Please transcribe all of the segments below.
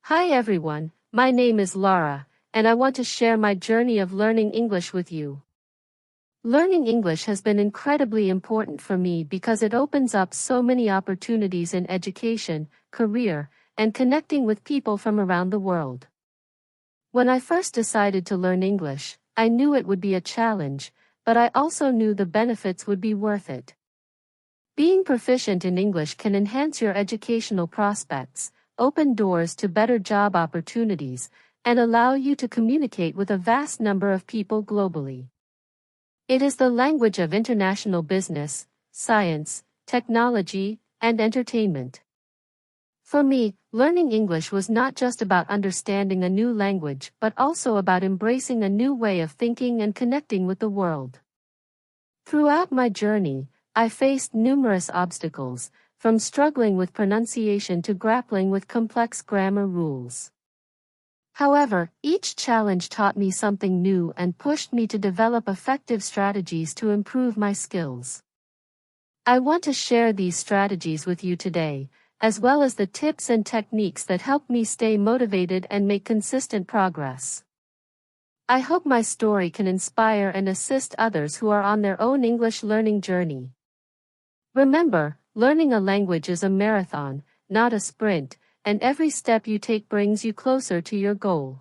Hi everyone, my name is Laura, and I want to share my journey of learning English with you. Learning English has been incredibly important for me because it opens up so many opportunities in education, career, and connecting with people from around the world. When I first decided to learn English, I knew it would be a challenge, but I also knew the benefits would be worth it. Being proficient in English can enhance your educational prospects, open doors to better job opportunities, and allow you to communicate with a vast number of people globally. It is the language of international business, science, technology, and entertainment. For me, learning English was not just about understanding a new language but also about embracing a new way of thinking and connecting with the world. Throughout my journey, I faced numerous obstacles, from struggling with pronunciation to grappling with complex grammar rules. However, each challenge taught me something new and pushed me to develop effective strategies to improve my skills. I want to share these strategies with you today, as well as the tips and techniques that help me stay motivated and make consistent progress. I hope my story can inspire and assist others who are on their own English learning journey. Remember, learning a language is a marathon, not a sprint, and every step you take brings you closer to your goal.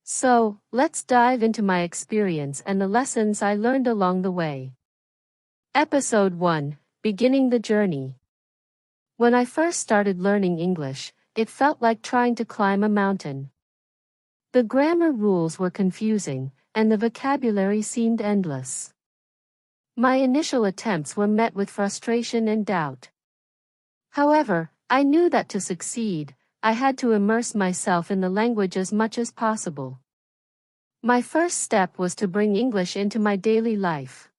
So, let's dive into my experience and the lessons I learned along the way. Episode 1: Beginning the Journey. When I first started learning English, it felt like trying to climb a mountain. The grammar rules were confusing, and the vocabulary seemed endless. My initial attempts were met with frustration and doubt. However, I knew that to succeed, I had to immerse myself in the language as much as possible. My first step was to bring English into my daily life.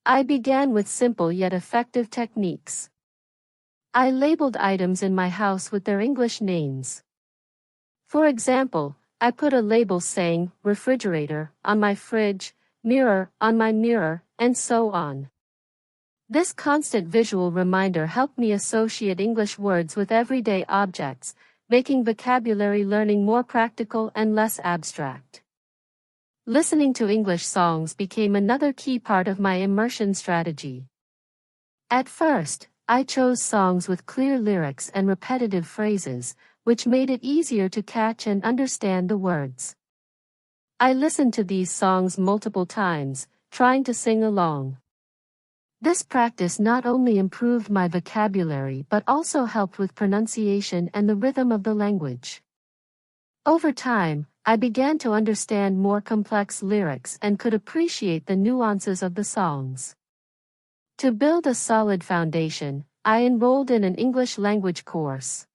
I began with simple yet effective techniques. I labeled items in my house with their English names. For example, I put a label saying refrigerator on my fridge, mirror on my mirror, and so on. This constant visual reminder helped me associate English words with everyday objects, making vocabulary learning more practical and less abstract. Listening to English songs became another key part of my immersion strategy. At first, I chose songs with clear lyrics and repetitive phrases, which made it easier to catch and understand the words. I listened to these songs multiple times, trying to sing along. This practice not only improved my vocabulary but also helped with pronunciation and the rhythm of the language. Over time, I began to understand more complex lyrics and could appreciate the nuances of the songs. To build a solid foundation, I enrolled in an English language course.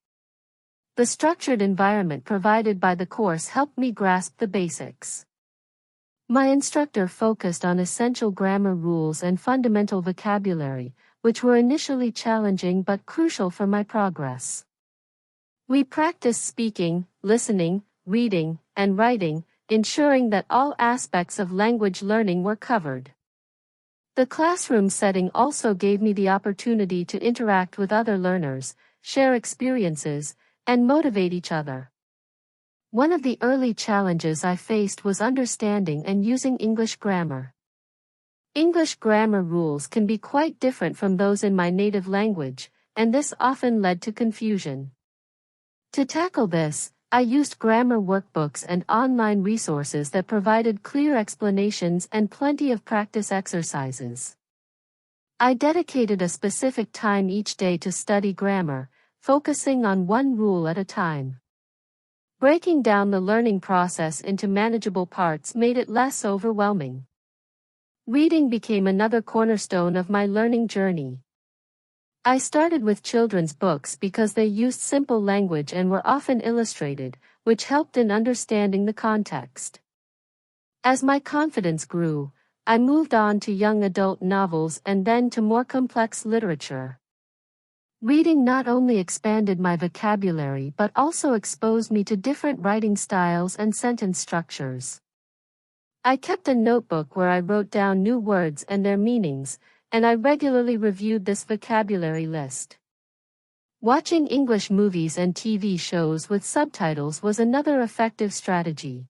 The structured environment provided by the course helped me grasp the basics. My instructor focused on essential grammar rules and fundamental vocabulary, which were initially challenging but crucial for my progress. We practiced speaking, listening, reading, and writing, ensuring that all aspects of language learning were covered. The classroom setting also gave me the opportunity to interact with other learners, share experiences, and motivate each other. One of the early challenges I faced was understanding and using English grammar. English grammar rules can be quite different from those in my native language, and this often led to confusion. To tackle this, I used grammar workbooks and online resources that provided clear explanations and plenty of practice exercises. I dedicated a specific time each day to study grammar, focusing on one rule at a time. Breaking down the learning process into manageable parts made it less overwhelming. Reading became another cornerstone of my learning journey. I started with children's books because they used simple language and were often illustrated, which helped in understanding the context. As my confidence grew, I moved on to young adult novels and then to more complex literature. Reading not only expanded my vocabulary but also exposed me to different writing styles and sentence structures. I kept a notebook where I wrote down new words and their meanings, and I regularly reviewed this vocabulary list. Watching English movies and TV shows with subtitles was another effective strategy.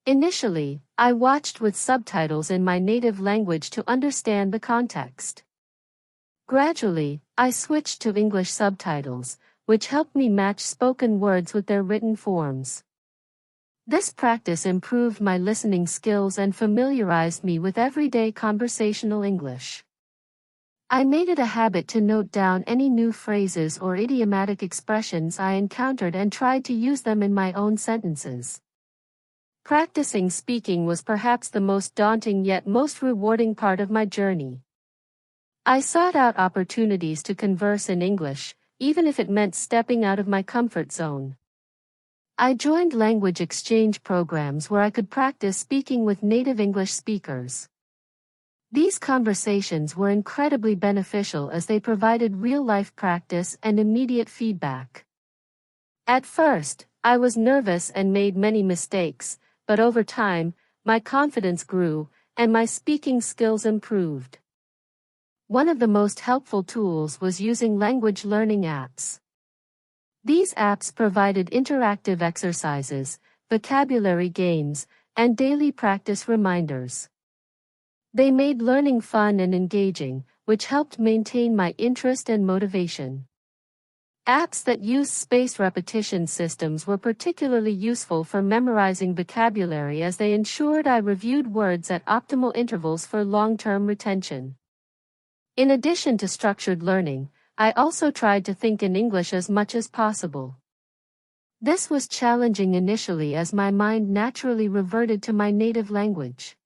Initially, I watched with subtitles in my native language to understand the context. Gradually, I switched to English subtitles, which helped me match spoken words with their written forms. This practice improved my listening skills and familiarized me with everyday conversational English. I made it a habit to note down any new phrases or idiomatic expressions I encountered and tried to use them in my own sentences. Practicing speaking was perhaps the most daunting yet most rewarding part of my journey. I sought out opportunities to converse in English, even if it meant stepping out of my comfort zone. I joined language exchange programs where I could practice speaking with native English speakers. These conversations were incredibly beneficial as they provided real-life practice and immediate feedback. At first, I was nervous and made many mistakes, but over time, my confidence grew, and my speaking skills improved. One of the most helpful tools was using language learning apps. These apps provided interactive exercises, vocabulary games, and daily practice reminders. They made learning fun and engaging, which helped maintain my interest and motivation. Apps that use spaced repetition systems were particularly useful for memorizing vocabulary as they ensured I reviewed words at optimal intervals for long-term retention. In addition to structured learning, I also tried to think in English as much as possible. This was challenging initially as my mind naturally reverted to my native language.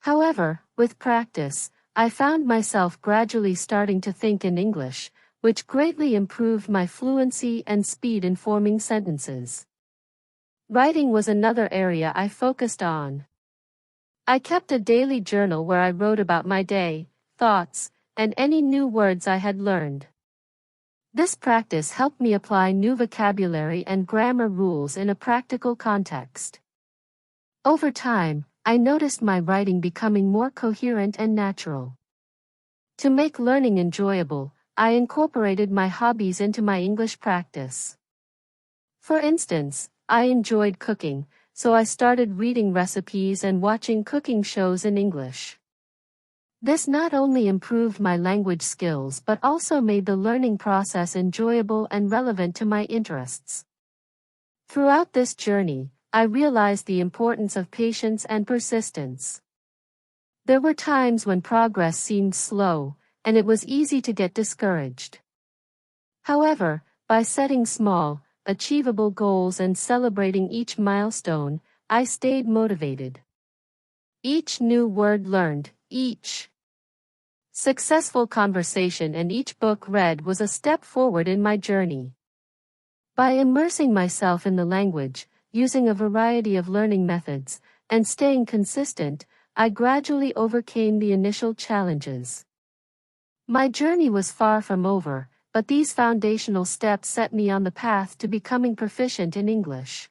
However, with practice, I found myself gradually starting to think in English, which greatly improved my fluency and speed in forming sentences. Writing was another area I focused on. I kept a daily journal where I wrote about my day, thoughts, and any new words I had learned. This practice helped me apply new vocabulary and grammar rules in a practical context. Over time, I noticed my writing becoming more coherent and natural. To make learning enjoyable, I incorporated my hobbies into my English practice. For instance, I enjoyed cooking, so I started reading recipes and watching cooking shows in English. This not only improved my language skills but also made the learning process enjoyable and relevant to my interests. Throughout this journey, I realized the importance of patience and persistence. There were times when progress seemed slow, and it was easy to get discouraged. However, by setting small, achievable goals and celebrating each milestone, I stayed motivated. Each new word learned, each successful conversation and each book read was a step forward in my journey. By immersing myself in the language, using a variety of learning methods, and staying consistent, I gradually overcame the initial challenges. My journey was far from over, but these foundational steps set me on the path to becoming proficient in English.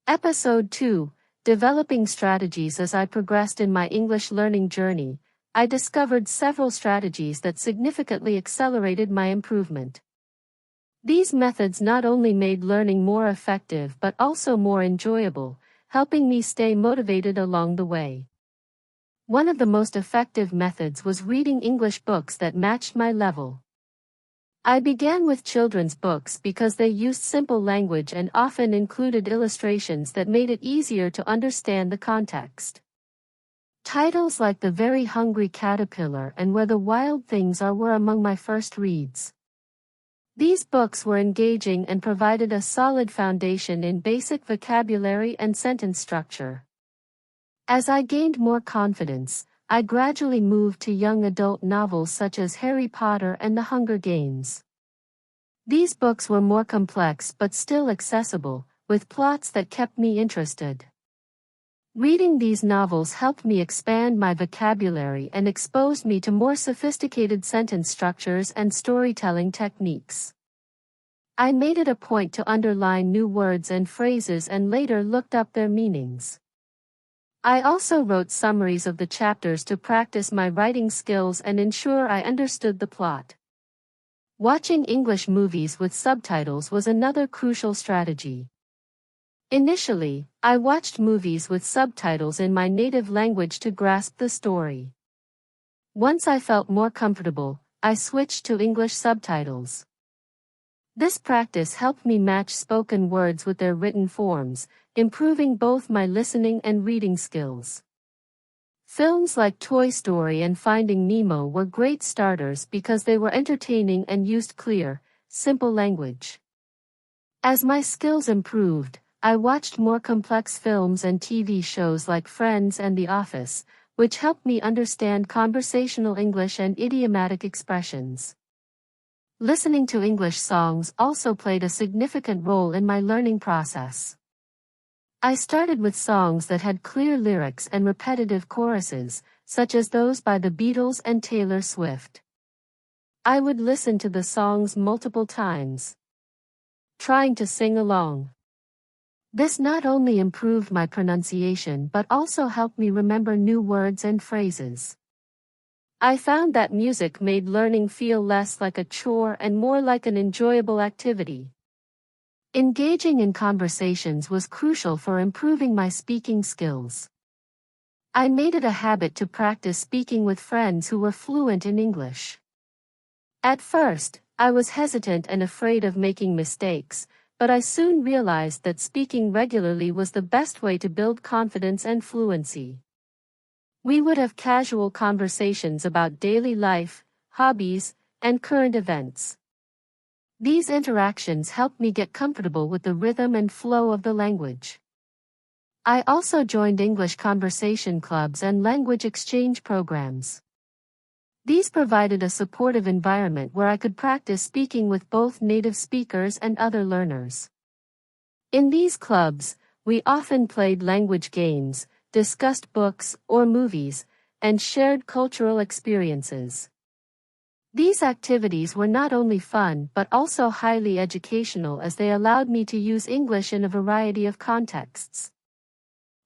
Episode 2: Developing Strategies. As I progressed in my English learning journey, I discovered several strategies that significantly accelerated my improvement. These methods not only made learning more effective but also more enjoyable, helping me stay motivated along the way. One of the most effective methods was reading English books that matched my level. I began with children's books because they used simple language and often included illustrations that made it easier to understand the context. Titles like The Very Hungry Caterpillar and Where the Wild Things Are were among my first reads. These books were engaging and provided a solid foundation in basic vocabulary and sentence structure. As I gained more confidence, I gradually moved to young adult novels such as Harry Potter and The Hunger Games. These books were more complex but still accessible, with plots that kept me interested. Reading these novels helped me expand my vocabulary and exposed me to more sophisticated sentence structures and storytelling techniques. I made it a point to underline new words and phrases and later looked up their meanings. I also wrote summaries of the chapters to practice my writing skills and ensure I understood the plot. Watching English movies with subtitles was another crucial strategy. Initially, I watched movies with subtitles in my native language to grasp the story. Once I felt more comfortable, I switched to English subtitles. This practice helped me match spoken words with their written forms, improving both my listening and reading skills. Films like Toy Story and Finding Nemo were great starters because they were entertaining and used clear, simple language. As my skills improved, I watched more complex films and TV shows like Friends and The Office, which helped me understand conversational English and idiomatic expressions. Listening to English songs also played a significant role in my learning process. I started with songs that had clear lyrics and repetitive choruses, such as those by the Beatles and Taylor Swift. I would listen to the songs multiple times, trying to sing along. This not only improved my pronunciation but also helped me remember new words and phrases. I found that music made learning feel less like a chore and more like an enjoyable activity. Engaging in conversations was crucial for improving my speaking skills. I made it a habit to practice speaking with friends who were fluent in English. At first, I was hesitant and afraid of making mistakes, but I soon realized that speaking regularly was the best way to build confidence and fluency. We would have casual conversations about daily life, hobbies, and current events. These interactions helped me get comfortable with the rhythm and flow of the language. I also joined English conversation clubs and language exchange programs. These provided a supportive environment where I could practice speaking with both native speakers and other learners. In these clubs, we often played language games, discussed books or movies, and shared cultural experiences. These activities were not only fun but also highly educational as they allowed me to use English in a variety of contexts.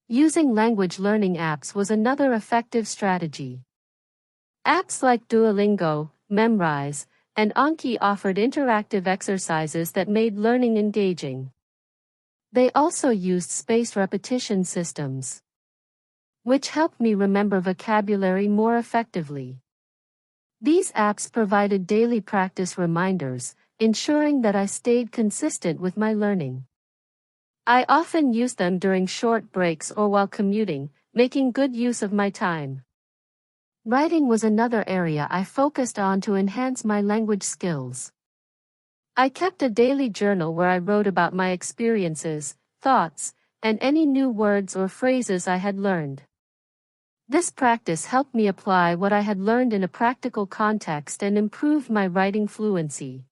Using language learning apps was another effective strategy. Apps like Duolingo, Memrise, and Anki offered interactive exercises that made learning engaging. They also used spaced repetition systems, which helped me remember vocabulary more effectively. These apps provided daily practice reminders, ensuring that I stayed consistent with my learning. I often used them during short breaks or while commuting, making good use of my time. Writing was another area I focused on to enhance my language skills. I kept a daily journal where I wrote about my experiences, thoughts, and any new words or phrases I had learned. This practice helped me apply what I had learned in a practical context and improved my writing fluency.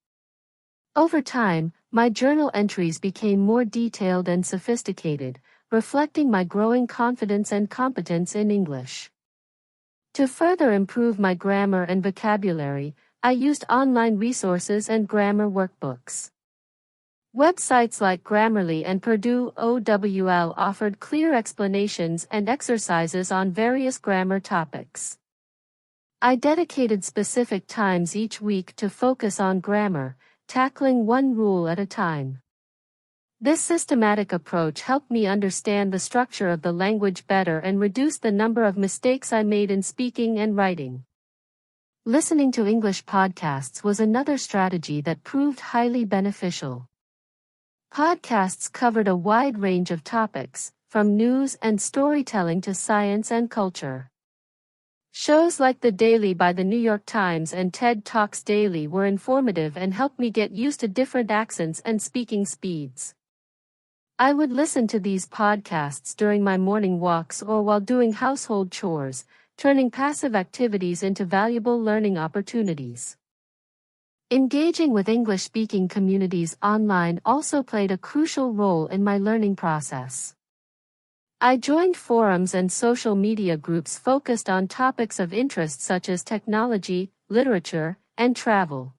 Over time, my journal entries became more detailed and sophisticated, reflecting my growing confidence and competence in English. To further improve my grammar and vocabulary, I used online resources and grammar workbooks. Websites like Grammarly and Purdue OWL offered clear explanations and exercises on various grammar topics. I dedicated specific times each week to focus on grammar, tackling one rule at a time. This systematic approach helped me understand the structure of the language better and reduce the number of mistakes I made in speaking and writing. Listening to English podcasts was another strategy that proved highly beneficial. Podcasts covered a wide range of topics, from news and storytelling to science and culture. Shows like The Daily by the New York Times and TED Talks Daily were informative and helped me get used to different accents and speaking speeds. I would listen to these podcasts during my morning walks or while doing household chores, turning passive activities into valuable learning opportunities. Engaging with English-speaking communities online also played a crucial role in my learning process. I joined forums and social media groups focused on topics of interest such as technology, literature, and travel.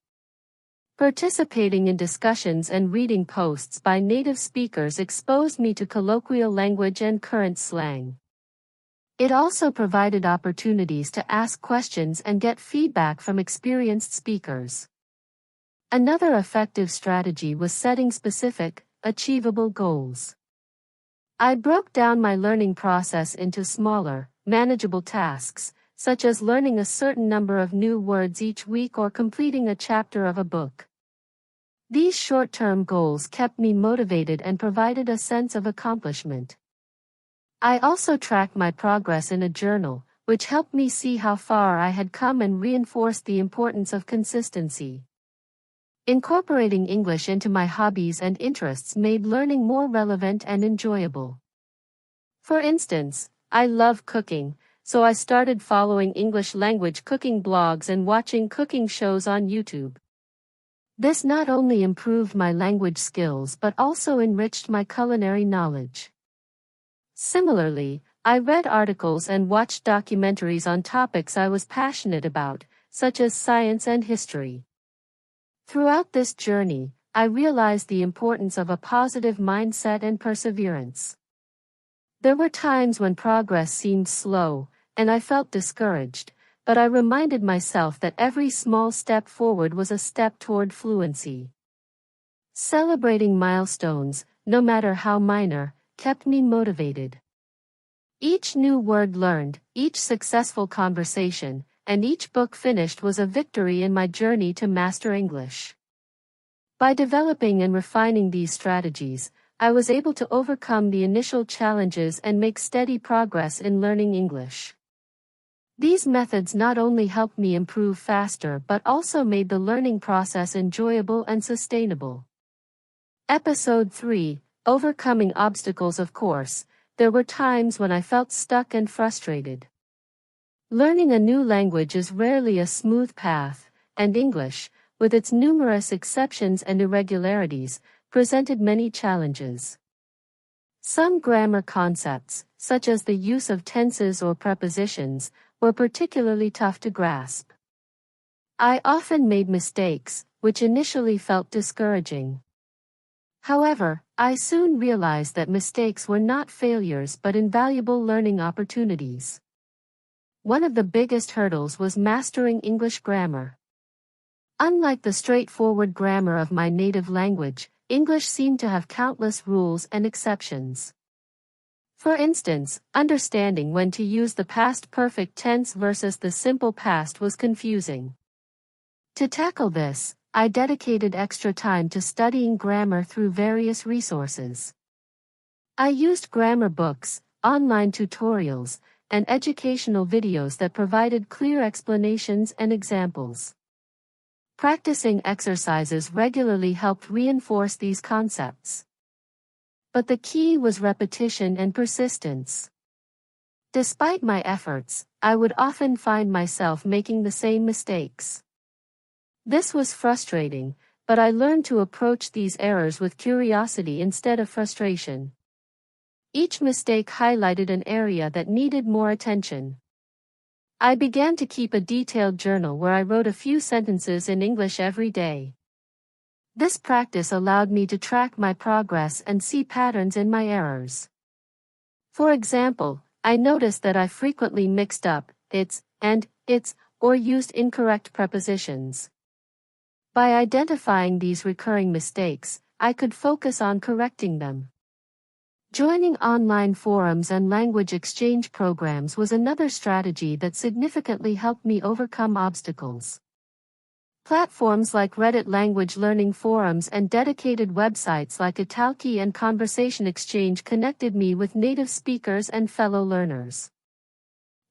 Participating in discussions and reading posts by native speakers exposed me to colloquial language and current slang. It also provided opportunities to ask questions and get feedback from experienced speakers. Another effective strategy was setting specific, achievable goals. I broke down my learning process into smaller, manageable tasks, such as learning a certain number of new words each week or completing a chapter of a book. These short-term goals kept me motivated and provided a sense of accomplishment. I also tracked my progress in a journal, which helped me see how far I had come and reinforced the importance of consistency. Incorporating English into my hobbies and interests made learning more relevant and enjoyable. For instance, I love cooking, so I started following English language cooking blogs and watching cooking shows on YouTube. This not only improved my language skills but also enriched my culinary knowledge. Similarly, I read articles and watched documentaries on topics I was passionate about, such as science and history. Throughout this journey, I realized the importance of a positive mindset and perseverance. There were times when progress seemed slow, and I felt discouraged, but I reminded myself that every small step forward was a step toward fluency. Celebrating milestones, no matter how minor, kept me motivated. Each new word learned, each successful conversation, and each book finished was a victory in my journey to master English. By developing and refining these strategies, I was able to overcome the initial challenges and make steady progress in learning English. These methods not only helped me improve faster but also made the learning process enjoyable and sustainable. Episode 3, Overcoming Obstacles. Of course, there were times when I felt stuck and frustrated. Learning a new language is rarely a smooth path, and English, with its numerous exceptions and irregularities, presented many challenges. Some grammar concepts, such as the use of tenses or prepositions, were particularly tough to grasp. I often made mistakes, which initially felt discouraging. However, I soon realized that mistakes were not failures but invaluable learning opportunities. One of the biggest hurdles was mastering English grammar. Unlike the straightforward grammar of my native language, English seemed to have countless rules and exceptions. For instance, understanding when to use the past perfect tense versus the simple past was confusing. To tackle this, I dedicated extra time to studying grammar through various resources. I used grammar books, online tutorials, and educational videos that provided clear explanations and examples. Practicing exercises regularly helped reinforce these concepts. But the key was repetition and persistence. Despite my efforts, I would often find myself making the same mistakes. This was frustrating, but I learned to approach these errors with curiosity instead of frustration. Each mistake highlighted an area that needed more attention. I began to keep a detailed journal where I wrote a few sentences in English every day. This practice allowed me to track my progress and see patterns in my errors. For example, I noticed that I frequently mixed up its and its or used incorrect prepositions. By identifying these recurring mistakes, I could focus on correcting them. Joining online forums and language exchange programs was another strategy that significantly helped me overcome obstacles. Platforms like Reddit language learning forums and dedicated websites like Italki and Conversation Exchange connected me with native speakers and fellow learners.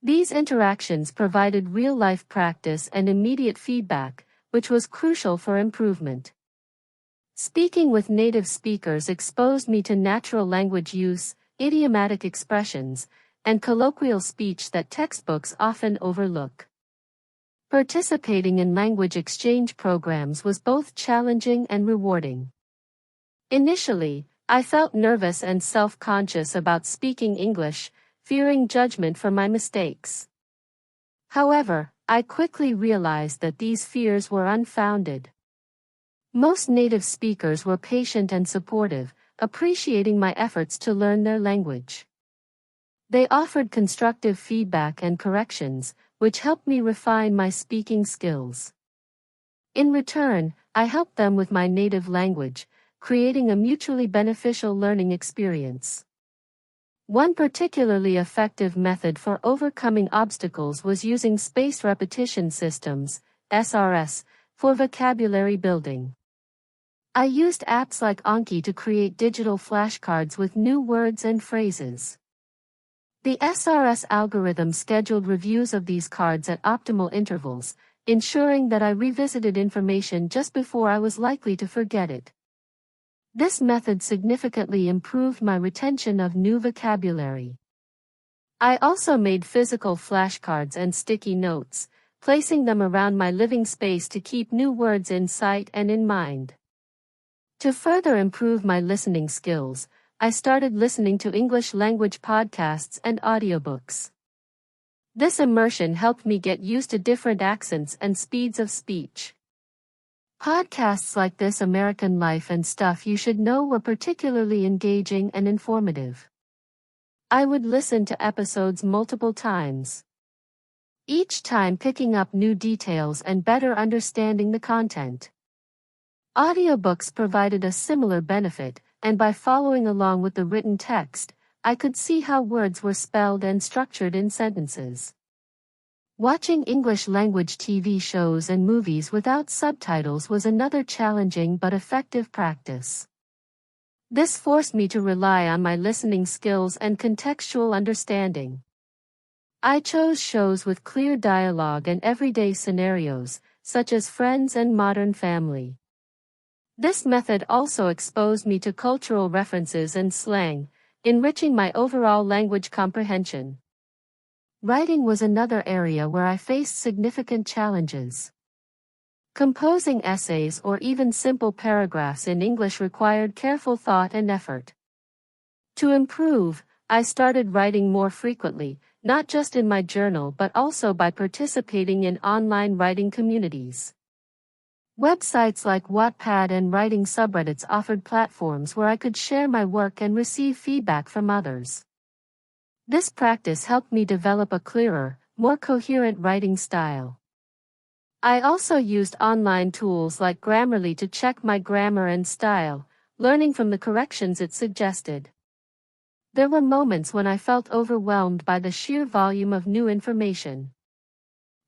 These interactions provided real-life practice and immediate feedback, which was crucial for improvement. Speaking with native speakers exposed me to natural language use, idiomatic expressions, and colloquial speech that textbooks often overlook. Participating in language exchange programs was both challenging and rewarding. Initially, I felt nervous and self-conscious about speaking English, fearing judgment for my mistakes. However, I quickly realized that these fears were unfounded. Most native speakers were patient and supportive, appreciating my efforts to learn their language. They offered constructive feedback and corrections, which helped me refine my speaking skills. In return, I helped them with my native language, creating a mutually beneficial learning experience. One particularly effective method for overcoming obstacles was using spaced repetition systems, SRS, for vocabulary building. I used apps like Anki to create digital flashcards with new words and phrases. The SRS algorithm scheduled reviews of these cards at optimal intervals, ensuring that I revisited information just before I was likely to forget it. This method significantly improved my retention of new vocabulary. I also made physical flashcards and sticky notes, placing them around my living space to keep new words in sight and in mind. To further improve my listening skills, I started listening to English language podcasts and audiobooks. This immersion helped me get used to different accents and speeds of speech. Podcasts like This American Life and Stuff You Should Know were particularly engaging and informative. I would listen to episodes multiple times, each time picking up new details and better understanding the content. Audiobooks provided a similar benefit, and by following along with the written text, I could see how words were spelled and structured in sentences. Watching English language TV shows and movies without subtitles was another challenging but effective practice. This forced me to rely on my listening skills and contextual understanding. I chose shows with clear dialogue and everyday scenarios, such as Friends and Modern Family. This method also exposed me to cultural references and slang, enriching my overall language comprehension. Writing was another area where I faced significant challenges. Composing essays or even simple paragraphs in English required careful thought and effort. To improve, I started writing more frequently, not just in my journal but also by participating in online writing communities. Websites like Wattpad and writing subreddits offered platforms where I could share my work and receive feedback from others. This practice helped me develop a clearer, more coherent writing style. I also used online tools like Grammarly to check my grammar and style, learning from the corrections it suggested. There were moments when I felt overwhelmed by the sheer volume of new information.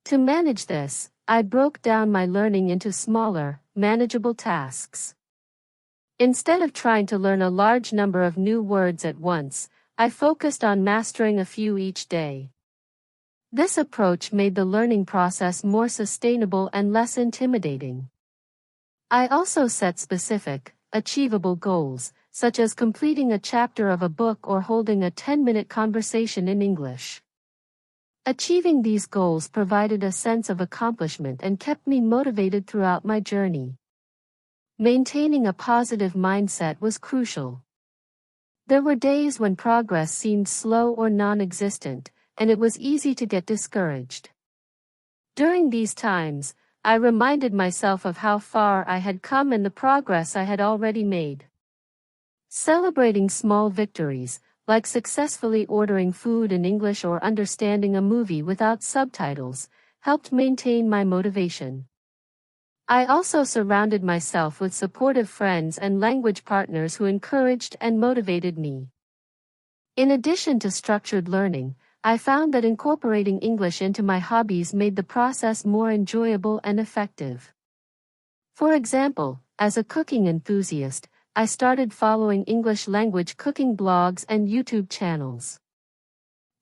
To manage this, I broke down my learning into smaller, manageable tasks. Instead of trying to learn a large number of new words at once, I focused on mastering a few each day. This approach made the learning process more sustainable and less intimidating. I also set specific, achievable goals, such as completing a chapter of a book or holding a 10-minute conversation in English. Achieving these goals provided a sense of accomplishment and kept me motivated throughout my journey. Maintaining a positive mindset was crucial. There were days when progress seemed slow or non-existent, and it was easy to get discouraged. During these times, I reminded myself of how far I had come and the progress I had already made. Celebrating small victories, like successfully ordering food in English or understanding a movie without subtitles, helped maintain my motivation. I also surrounded myself with supportive friends and language partners who encouraged and motivated me. In addition to structured learning, I found that incorporating English into my hobbies made the process more enjoyable and effective. For example, as a cooking enthusiast, I started following English language cooking blogs and YouTube channels.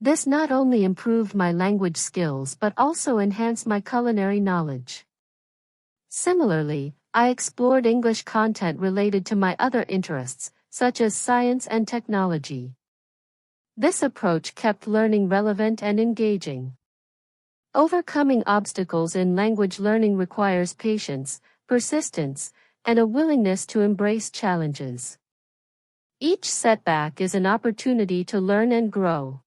This not only improved my language skills but also enhanced my culinary knowledge. Similarly, I explored English content related to my other interests, such as science and technology. This approach kept learning relevant and engaging. Overcoming obstacles in language learning requires patience, persistence, and a willingness to embrace challenges. Each setback is an opportunity to learn and grow.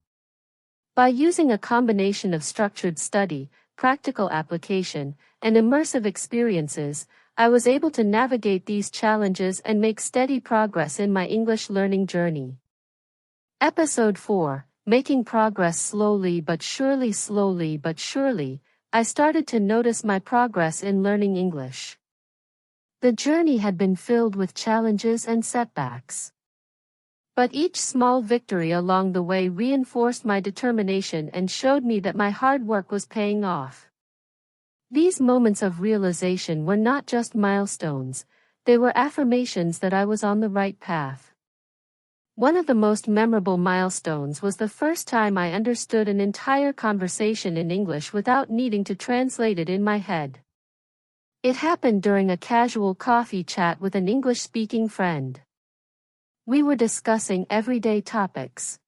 By using a combination of structured study, practical application, and immersive experiences, I was able to navigate these challenges and make steady progress in my English learning journey. Episode 4, Making Progress Slowly but Surely. I started to notice my progress in learning English. The journey had been filled with challenges and setbacks. But each small victory along the way reinforced my determination and showed me that my hard work was paying off. These moments of realization were not just milestones, they were affirmations that I was on the right path. One of the most memorable milestones was the first time I understood an entire conversation in English without needing to translate it in my head. It happened during a casual coffee chat with an English-speaking friend. We were discussing everyday topics.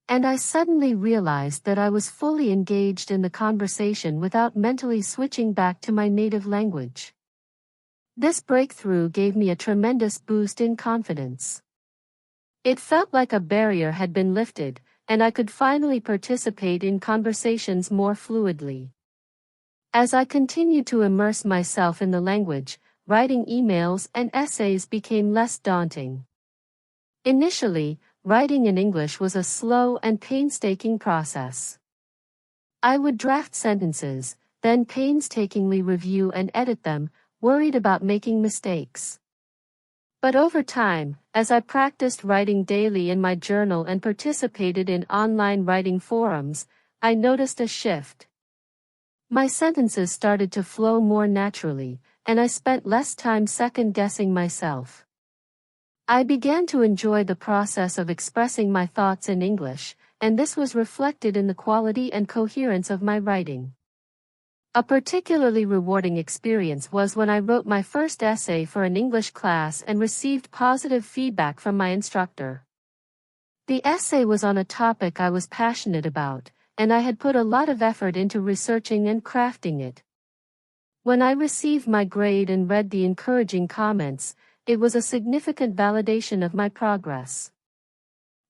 And I suddenly realized that I was fully engaged in the conversation without mentally switching back to my native language. This breakthrough gave me a tremendous boost in confidence. It felt like a barrier had been lifted, and I could finally participate in conversations more fluidly. As I continued to immerse myself in the language, writing emails and essays became less daunting. Initially, writing in English was a slow and painstaking process. I would draft sentences, then painstakingly review and edit them, worried about making mistakes. But over time, as I practiced writing daily in my journal and participated in online writing forums, I noticed a shift. My sentences started to flow more naturally, and I spent less time second-guessing myself. I began to enjoy the process of expressing my thoughts in English, and this was reflected in the quality and coherence of my writing. A particularly rewarding experience was when I wrote my first essay for an English class and received positive feedback from my instructor. The essay was on a topic I was passionate about, and I had put a lot of effort into researching and crafting it. When I received my grade and read the encouraging comments, it was a significant validation of my progress.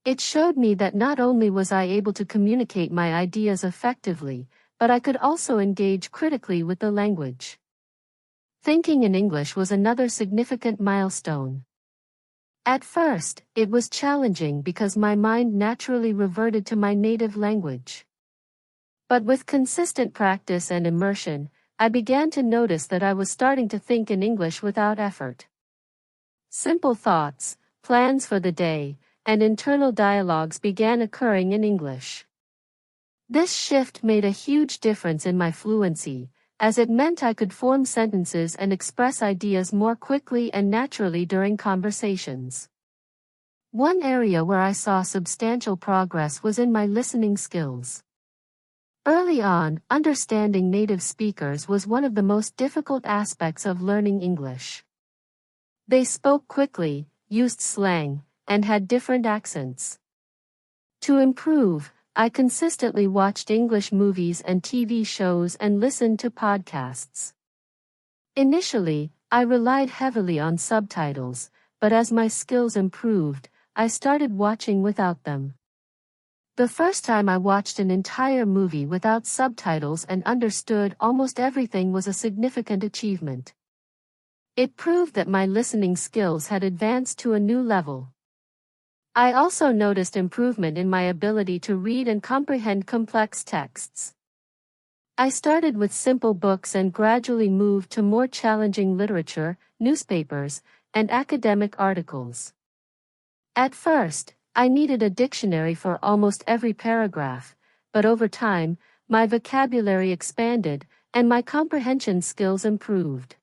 It showed me that not only was I able to communicate my ideas effectively, but I could also engage critically with the language. Thinking in English was another significant milestone. At first, it was challenging because my mind naturally reverted to my native language. But with consistent practice and immersion, I began to notice that I was starting to think in English without effort. Simple thoughts, plans for the day, and internal dialogues began occurring in English. This shift made a huge difference in my fluency, as it meant I could form sentences and express ideas more quickly and naturally during conversations. One area where I saw substantial progress was in my listening skills. Early on, understanding native speakers was one of the most difficult aspects of learning English. They spoke quickly, used slang, and had different accents. To improve, I consistently watched English movies and TV shows and listened to podcasts. Initially, I relied heavily on subtitles, but as my skills improved, I started watching without them. The first time I watched an entire movie without subtitles and understood almost everything was a significant achievement. It proved that my listening skills had advanced to a new level. I also noticed improvement in my ability to read and comprehend complex texts. I started with simple books and gradually moved to more challenging literature, newspapers, and academic articles. At first, I needed a dictionary for almost every paragraph, but over time, my vocabulary expanded, and my comprehension skills improved.